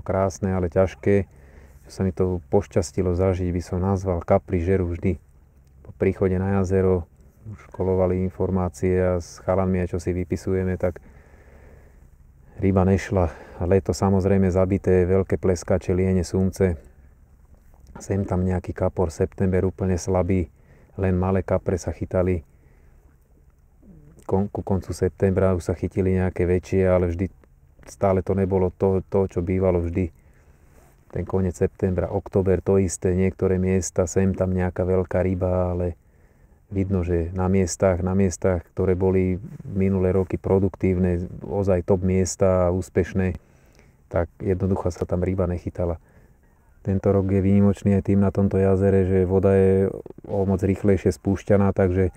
krásne, ale ťažké. Čo sa mi to pošťastilo zažiť, by som nazval kapri žerú vždy. Po príchode na jazero už kolovali informácie a s chalanmi, čo si vypisujeme, tak ryba nešla. Leto samozrejme zabité, veľké pleskače, liene, sumce. Sem tam nejaký kapor, september úplne slabý, len malé kapre sa chytali. Ku koncu septembra už sa chytili nejaké väčšie, ale vždy stále to nebolo to, čo bývalo vždy. Ten koniec septembra, október, to isté, niektoré miesta, sem tam nejaká veľká ryba, ale vidno, že na miestach, ktoré boli minulé roky produktívne, ozaj top miesta a úspešné, tak jednoducho sa tam ryba nechytala. Tento rok je výnimočný aj tým na tomto jazere, že voda je o moc rýchlejšie spúšťaná, takže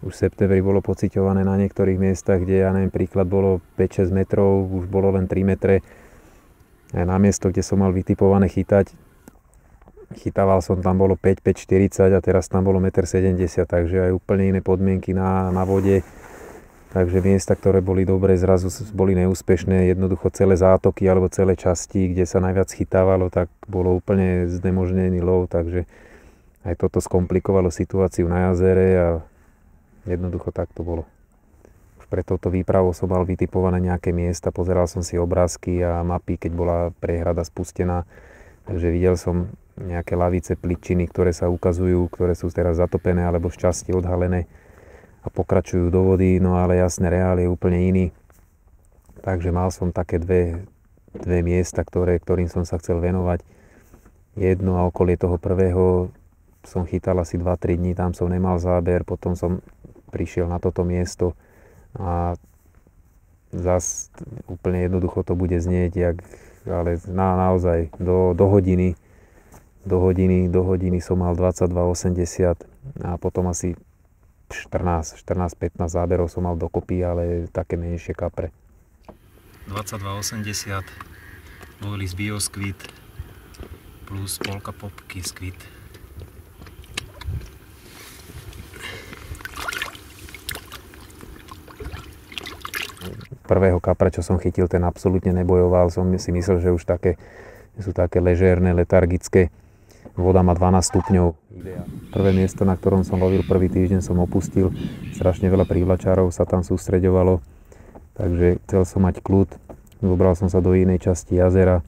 už v septembri bolo pociťované na niektorých miestach, kde, ja neviem, príklad bolo 5-6 metrov, už bolo len 3 metre. A na miesto, kde som mal vytipované chytával som, tam bolo 5,40 a teraz tam bolo 1,70 m, takže aj úplne iné podmienky na vode. Takže miesta, ktoré boli dobré, zrazu boli neúspešné. Jednoducho celé zátoky alebo celé časti, kde sa najviac chytávalo, tak bolo úplne znemožnený lov, takže aj toto skomplikovalo situáciu na jazere a jednoducho tak to bolo. Pre touto výpravou som mal vytipované nejaké miesta, pozeral som si obrázky a mapy, keď bola priehrada spustená. Takže videl som nejaké lavice, pličiny, ktoré sa ukazujú, ktoré sú teraz zatopené alebo z časti odhalené a pokračujú do vody, no ale jasné, reál je úplne iný. Takže mal som také dve miesta, ktorým som sa chcel venovať. Jedno a okolie toho prvého som chytal asi 2-3 dní, tam som nemal záber, potom som prišiel na toto miesto a zas úplne jednoducho to bude znieť, ale naozaj do hodiny som mal 22,80 a potom asi 14-15 záberov som mal dokopy, ale také menšie kapre. 22,80 boli z Bioskvit plus polka popky skvit. Prvého kapra, čo som chytil, ten absolútne nebojoval. Som si myslel, že už sú také ležérne, letargické. Voda má 12 stupňov. Prvé miesto, na ktorom som lovil prvý týždeň, som opustil. Strašne veľa prívlačárov sa tam sústreďovalo. Takže chcel som mať kľud. Zobral som sa do inej časti jazera.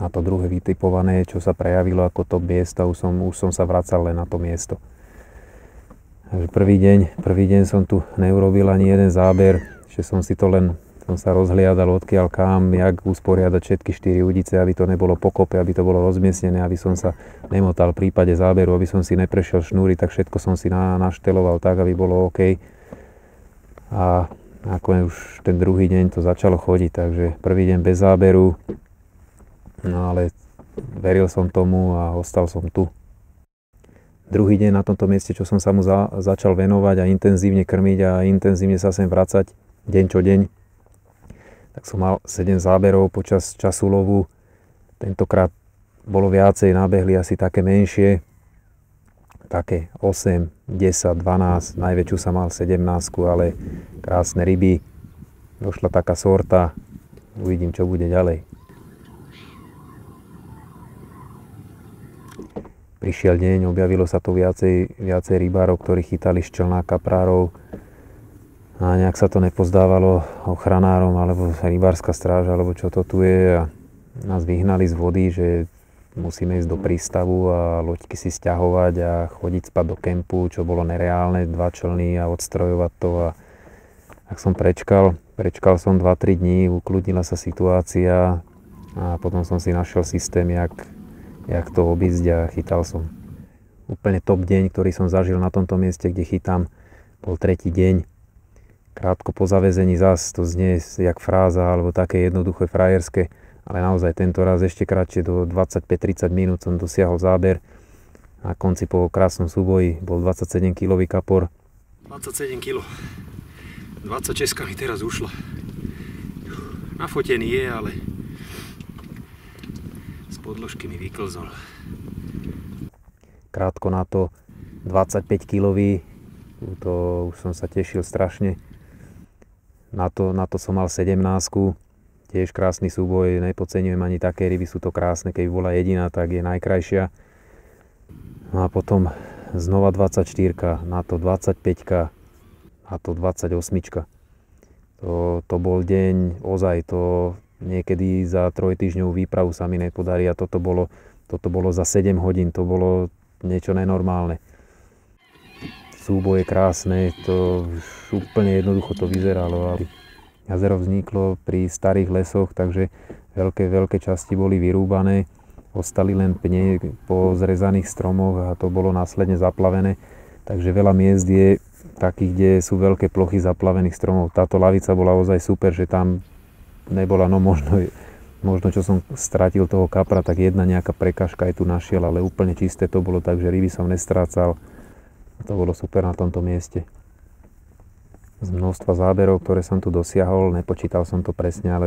A to druhé vytipované, čo sa prejavilo ako top miesta, už som sa vracal len na to miesto. Takže prvý deň som tu neurobil ani jeden záber. Že som sa rozhliadal odkiaľ kam, jak usporiadať všetky 4 udice, aby to nebolo pokope, aby to bolo rozmiestnené, aby som sa nemotal v prípade záberu, aby som si neprešiel šnúry, tak všetko som si našteloval tak, aby bolo OK. A nakoniec už ten druhý deň to začalo chodiť, takže prvý deň bez záberu, no ale veril som tomu a ostal som tu. Druhý deň na tomto mieste, čo som sa mu začal venovať a intenzívne krmiť a intenzívne sa sem vracať, deň čo deň, tak som mal 7 záberov počas času lovu. Tentokrát bolo viacej, nabehli asi také menšie, také 8, 10, 12, najväčšiu sa mal 17, ale krásne ryby. Došla taká sorta, uvidím, čo bude ďalej. Prišiel deň, objavilo sa tu viacej rybárov, ktorí chytali ščelná, kaprárov. A nejak sa to nepozdávalo ochranárom, alebo rybárska stráž, alebo čo to tu je. A nás vyhnali z vody, že musíme ísť do prístavu a loďky si sťahovať a chodiť spať do kempu, čo bolo nereálne, 2 člny a odstrojovať to. A tak som prečkal som 2-3 dní, ukludnila sa situácia a potom som si našiel systém, jak to obísť a chytal som. Úplne top deň, ktorý som zažil na tomto mieste, kde chytám, bol 3. deň. Krátko po zaväzení zas, to znie jak fráza, alebo také jednoduché frajerské, ale naozaj tento raz ešte kratšie, do 25-30 minút som dosiahol záber. Na konci po krásnom súboji bol 27-kilový kapor. 27 kg. 26 mi teraz ušla. Nafotený je, ale z podložky mi vyklzol. Krátko na to 25-kilový, to už som sa tešil strašne. Na to som mal 17, tiež krásny súboj, nepodceňujem ani také ryby, sú to krásne, keď bola jediná, tak je najkrajšia. No a potom znova 24, na to 25, a to 28. To bol deň, ozaj to niekedy za trojtýždňovú výpravu sa mi nepodarí a toto bolo za 7 hodín, to bolo niečo nenormálne. Súboje krásne, to úplne jednoducho to vyzeralo. Jazero vzniklo pri starých lesoch, takže veľké časti boli vyrúbané, ostali len pne po zrezaných stromoch a to bolo následne zaplavené. Takže veľa miest je takých, kde sú veľké plochy zaplavených stromov. Táto lavica bola ozaj super, že tam nebola, no možno čo som stratil toho kapra, tak jedna nejaká prekažka aj tu našiel, ale úplne čisté to bolo, takže ryby som nestrácal. To bolo super na tomto mieste. Z množstva záberov, ktoré som tu dosiahol, nepočítal som to presne, ale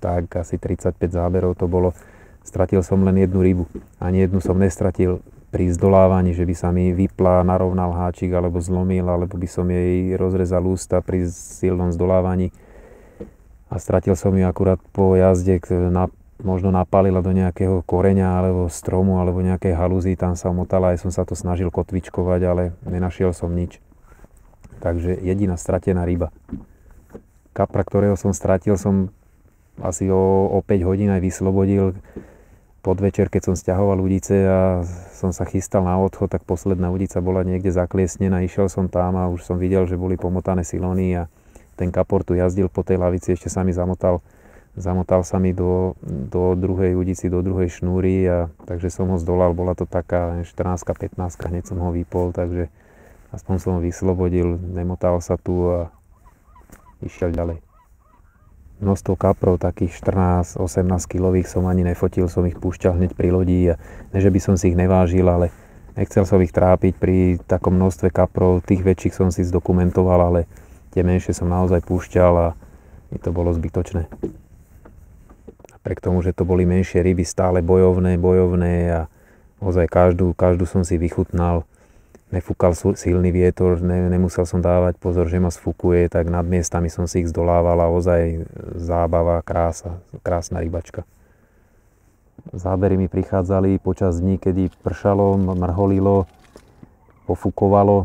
tak asi 35 záberov to bolo. Stratil som len jednu rybu. Ani jednu som nestratil pri zdolávaní, že by sa mi vypla, narovnal háčik, alebo zlomil, alebo by som jej rozrezal ústa pri silnom zdolávaní. A stratil som ju akurát po jazde, možno napálila do nejakého koreňa, alebo stromu, alebo nejakej halúzy, tam sa omotala, aj som sa to snažil kotvičkovať, ale nenašiel som nič. Takže jediná stratená ryba. Kapra, ktorého som stratil, som asi o 5 hodín aj vyslobodil. Podvečer, keď som sťahoval udice a som sa chystal na odchod, tak posledná udica bola niekde zakliesnená. Išiel som tam a už som videl, že boli pomotané silóny a ten kapor tu jazdil po tej lavici, ešte sa mi zamotal sa mi do druhej udici, do druhej šnúry, a takže som ho zdolal. Bola to taká 14-15, hneď som ho vypol, takže aspoň som ho vyslobodil, nemotal sa tu a išiel ďalej. Množstvo kaprov, takých 14-18 kilových som ani nefotil, som ich púšťal hneď pri lodi a ne, že by som si ich nevážil, ale nechcel som ich trápiť pri takom množstve kaprov. Tých väčších som si zdokumentoval, ale tie menšie som naozaj púšťal a mi to bolo zbytočné. Napriek tomu, že to boli menšie ryby, stále bojovné a ozaj každú som si vychutnal. Nefúkal silný vietor, nemusel som dávať pozor, že ma sfúkuje, tak nad miestami som si ich zdolával a ozaj zábava, krásna rybačka. Zábery mi prichádzali počas dní, kedy pršalo, mrholilo, pofúkovalo.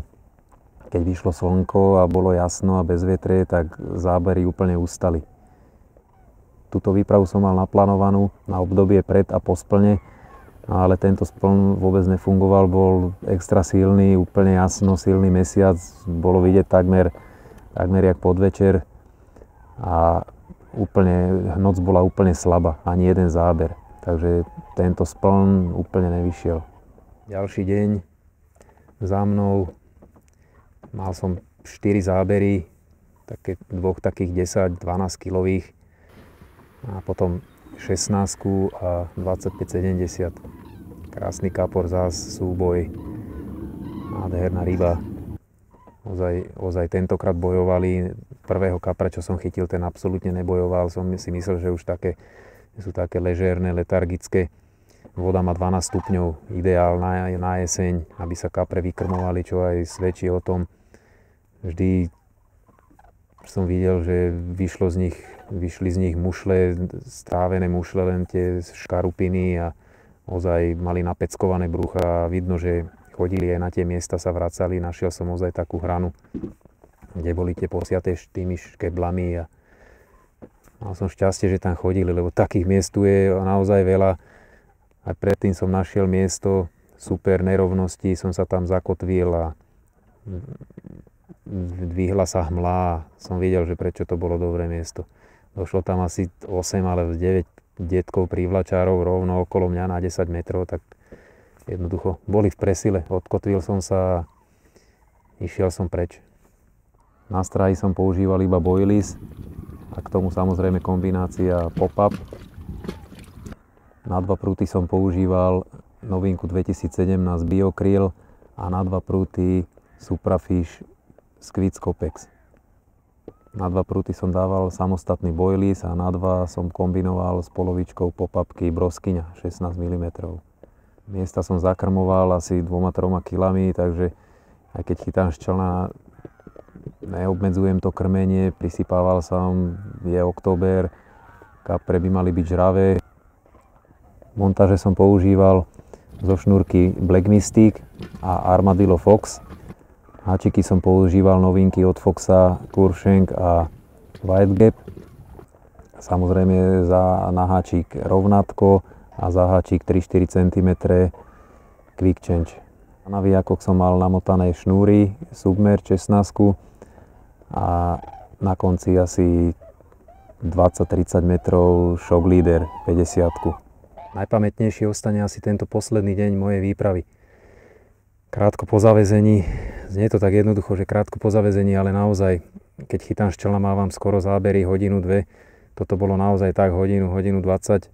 Keď vyšlo slnko a bolo jasno a bez vietre, tak zábery úplne ustali. Túto výpravu som mal naplánovanú na obdobie pred a po splne, ale tento spln vôbec nefungoval, bol extra silný, úplne jasno, silný mesiac, bolo vidieť takmer jak podvečer a noc bola úplne slabá, ani jeden záber, takže tento spln úplne nevyšiel. Ďalší deň za mnou, mal som 4 zábery, dvoch takých 10-12 kilových a potom 16 a 25-70. Krásny kapor, zás súboj, nádherná ryba. Ozaj tentokrát bojovali. Prvého kapra, čo som chytil, ten absolútne nebojoval. Som si myslel, že už sú také ležérne, letargické. Voda má 12 stupňov, ideál na jeseň, aby sa kapre vykrmovali, čo aj svedčí o tom. Vždy som videl, že vyšli z nich mušle, strávené mušle, len tie škarupiny a ozaj mali napeckované brucha a vidno, že chodili aj na tie miesta, sa vracali. Našiel som ozaj takú hranu, kde boli tie posiaté tými škeblami a mal som šťastie, že tam chodili, lebo takých miest tu je naozaj veľa. Aj predtým som našiel miesto, super nerovnosti, som sa tam zakotvil a dvihla sa hmla a som videl, že prečo to bolo dobré miesto. Došlo tam asi 8 alebo 9 detkov prívlačárov rovno okolo mňa na 10 metrov, tak jednoducho boli v presile. Odkotvil som sa a išiel som preč. Na stráji som používal iba boilies a k tomu samozrejme kombinácia pop-up. Na 2 prúty som používal novinku 2017 Biokryl a na 2 prúty Suprafish Squid Copex. Na 2 prúty som dával samostatný boilies a na 2 som kombinoval s polovičkou pop-upky Broskyňa 16 mm. Miesta som zakrmoval asi 2-3 kilami, takže aj keď chytám ščelna, neobmedzujem to krmenie, prisypával som, je október, kapre by mali byť žravé. V montáže som používal zo šnúrky Black Mystic a Armadillo Fox. Háčiky som používal novinky od Foxa, Kurshank a White Gap. Samozrejme na háčik rovnátko a za háčik 3-4 cm Quick Change. Na výjakoch som mal namotané šnúry Submer 16 a na konci asi 20-30 metrov Shock Leader 50. Najpamätnejší ostane asi tento posledný deň mojej výpravy. Krátko po zaväzení, znie to tak jednoducho, že krátko po zaväzení, ale naozaj, keď chytám ščelna, mávam skoro zábery hodinu, dve. Toto bolo naozaj tak hodinu 20.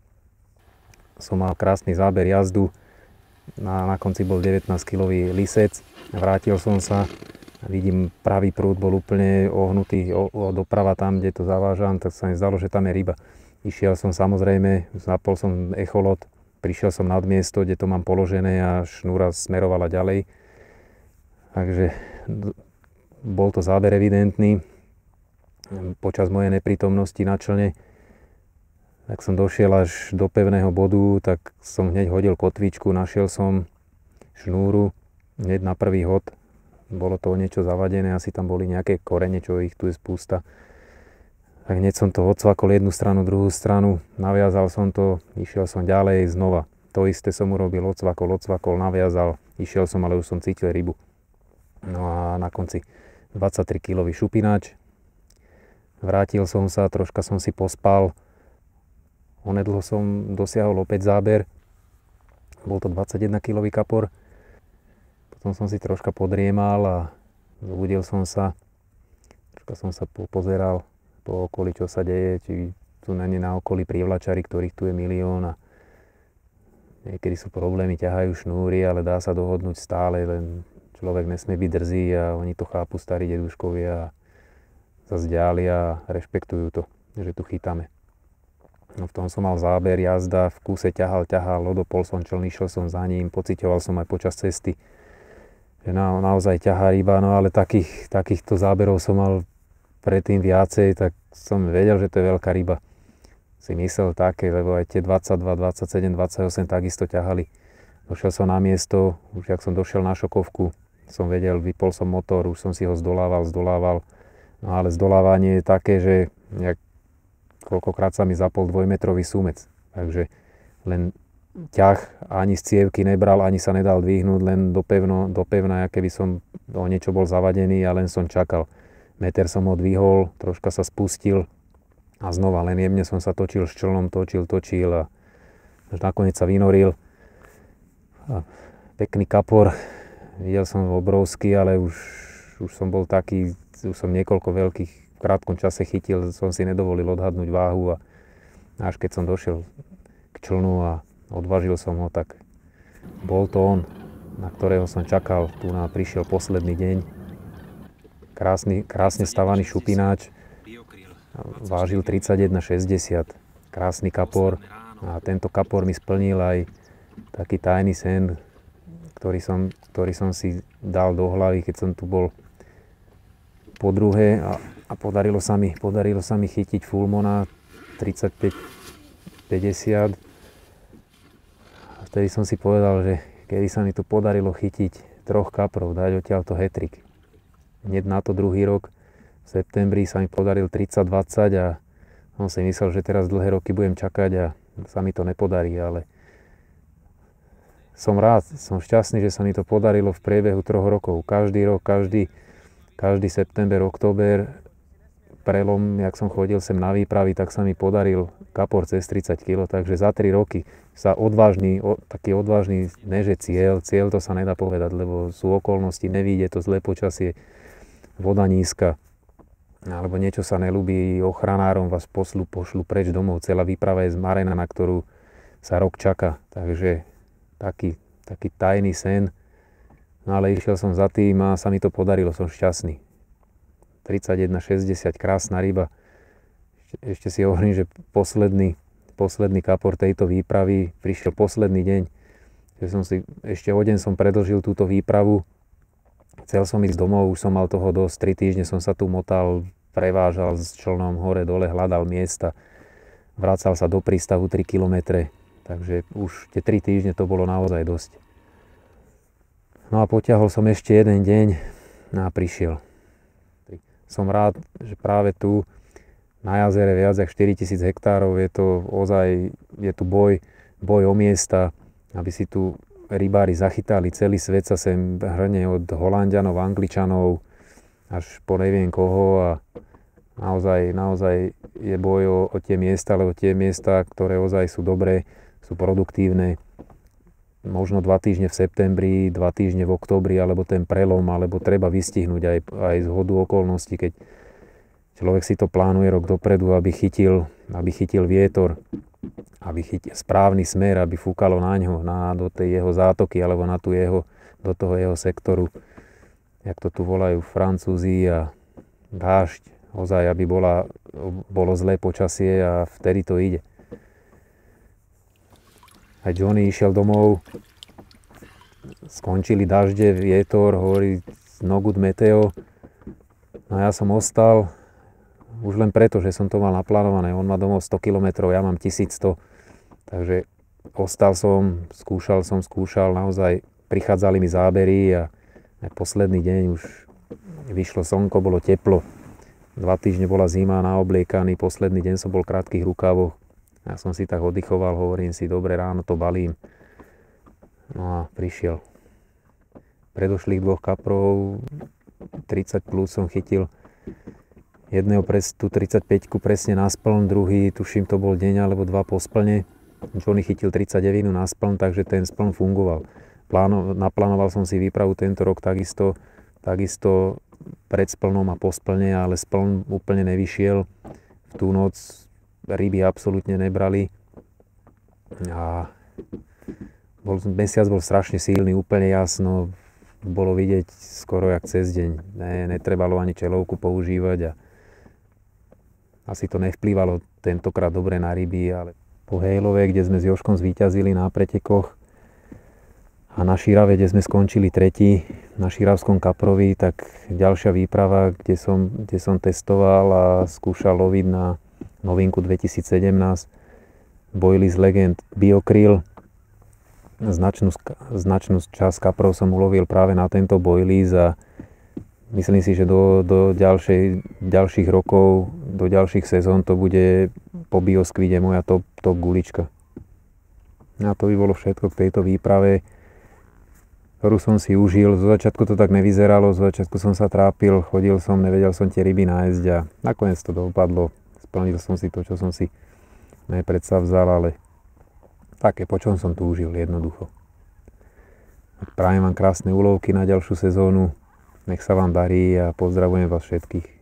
Som mal krásny záber jazdu. Na konci bol 19-kilový lisec. Vrátil som sa. Vidím, pravý prúd bol úplne ohnutý doprava tam, kde to zavážam, tak sa mi zdalo, že tam je ryba. Išiel som samozrejme, zapol som echolot, prišiel som nad miesto, kde to mám položené a šnúra smerovala ďalej. Takže bol to záber evidentný. Počas mojej neprítomnosti na člne, tak som došiel až do pevného bodu, tak som hneď hodil kotvičku, našiel som šnúru hneď na prvý hod. Bolo to o niečo zavadené, asi tam boli nejaké korene, čo ich tu je spústa. Tak hneď som to odsvakol jednu stranu, druhú stranu, naviazal som to, išiel som ďalej znova. To isté som urobil, odsvakol, naviazal, išiel som, ale už som cítil rybu. No a na konci 23-kilový šupináč. Vrátil som sa, troška som si pospal. Onedlho som dosiahol opäť záber. Bol to 21-kilový kapor. Potom som si troška podriemal a zobudil som sa. Troška som sa pozeral po okolí, čo sa deje. Či tu na okolí privlačari, ktorých tu je milión. A niekedy sú problémy, ťahajú šnúry, ale dá sa dohodnúť stále. Len človek nesmie byť drzý a oni to chápu, starí deduškovia. Sa zďália a rešpektujú to, že tu chytáme. No v tom som mal záber, jazda, v kúse ťahal, odopol som čln, išiel som za ním, pociťoval som aj počas cesty, že naozaj ťahá ryba, no ale takýchto záberov som mal predtým viacej, tak som vedel, že to je veľká ryba. Si myslel také, lebo aj tie 22, 27, 28 takisto ťahali. Došiel som na miesto, už jak som došiel na šokovku, som vedel, vypol som motor, už som si ho zdolával. No ale zdolávanie je také, že koľkokrát sa mi zapol 2-metrový súmec. Takže len ťah ani z cievky nebral, ani sa nedal dvihnúť, len do pevna, keby som o niečo bol zavadený a len som čakal. Meter som ho dvihol, troška sa spustil a znova len jemne som sa točil s člnom, točil a až nakoniec sa vynoril. A pekný kapor, videl som obrovský, ale už som bol taký, už som niekoľko veľkých v krátkom čase chytil, som si nedovolil odhadnúť váhu a až keď som došiel k člnu a odvážil som ho, tak bol to on, na ktorého som čakal. Tu nám prišiel posledný deň. Krásne stavaný šupináč. Vážil 31,60. Krásny kapor. A tento kapor mi splnil aj taký tajný sen, ktorý som si dal do hlavy, keď som tu bol po druhé a podarilo sa mi chytiť fulmona 35-50. Vtedy som si povedal, že kedy sa mi tu podarilo chytiť 3 kaprov, dať odtiaľto hat-trick. Hneď na to druhý rok, v septembri sa mi podaril 30-20 a som si myslel, že teraz dlhé roky budem čakať a sa mi to nepodarí, ale som rád, som šťastný, že sa mi to podarilo v priebehu 3 rokov. Každý rok, každý september, október, prelom, jak som chodil sem na výpravy, tak sa mi podaril kapor cez 30 kg, takže za 3 roky sa taký odvážny, ne že cieľ to sa nedá povedať, lebo sú okolnosti, nevíde to zlé počasie, voda nízka, alebo niečo sa neľúbi, ochranárom vás pošlu preč domov, celá výprava je zmarená, na ktorú sa rok čaká, takže taký tajný sen, no ale išiel som za tým a sa mi to podarilo, som šťastný. 31,60, krásna ryba. Ešte si hovorím, že posledný kapor tejto výpravy prišiel posledný deň. Ešte o deň som predĺžil túto výpravu. Chcel som ísť domov, už som mal toho dosť. 3 týždne som sa tu motal, prevážal s člnom hore dole, hľadal miesta. vracal sa do prístavu 3 km, takže už tie 3 týždne to bolo naozaj dosť. No a potiahol som ešte jeden deň a prišiel. Som rád, že práve tu na jazere viac ako 4000 hektárov je to ozaj, je tu boj o miesta, aby si tu rybári zachytali. Celý svet sa sem hrne od Holanďanov, Angličanov až po neviem koho a naozaj je boj o tie miesta, lebo tie miesta, ktoré ozaj sú dobré, sú produktívne. Možno 2 týždne v septembri, 2 týždne v októbri, alebo ten prelom, alebo treba vystihnúť aj z hodu okolností, keď človek si to plánuje rok dopredu, aby chytil vietor, aby chytil správny smer, aby fúkalo na ňo, do tej jeho zátoky, alebo do toho jeho sektoru. Jak to tu volajú Francúzi, a dážď, ozaj, aby bolo zlé počasie a vtedy to ide. Aj Johnny išiel domov, skončili dažde, vietor, hovorí no good meteo. No ja som ostal, už len preto, že som to mal naplánované. On má domov 100 km, ja mám 1100. Takže ostal som, skúšal, naozaj prichádzali mi zábery a posledný deň už vyšlo slnko, bolo teplo. 2 týždne bola zima, naobliekaný, posledný deň som bol v krátkych rukávoch. Ja som si tak oddychoval, hovorím si, dobre, ráno to balím. No a prišiel. Predošlých 2 kaprov, 30 plus som chytil. Jedného tú 35-ku presne na spln, druhý, tuším, to bol deň alebo 2 po splne. Johnny chytil 39 na spln, takže ten spln fungoval. Naplánoval som si výpravu tento rok takisto pred splnom a po splne, ale spln úplne nevyšiel. V tú noc ryby absolútne nebrali a mesiac bol strašne silný, úplne jasno, bolo vidieť skoro jak cez deň. Netrebalo ani čelovku používať a asi to nevplývalo tentokrát dobre na ryby, ale po Hejlove, kde sme s Jožkom zvíťazili na pretekoch a na Šírave, kde sme skončili 3. na Šíravskom kaprovi, tak ďalšia výprava, kde som testoval a skúšal loviť na novinku 2017 Boilies Legend Biokryl. Značnú časť kaprov som ulovil práve na tento Boilies a myslím si, že do ďalších rokov, do ďalších sezón to bude po Bioskvide moja top gulička. A to by bolo všetko k tejto výprave, ktorú som si užil. Zo začiatku to tak nevyzeralo, zo začiatku som sa trápil, chodil som, nevedel som tie ryby nájsť a nakoniec to dopadlo. Splnil som si to, čo som si nepredstavzal, ale také, po čom som túžil, jednoducho. Prajem vám krásne úlovky na ďalšiu sezónu, nech sa vám darí a pozdravujem vás všetkých.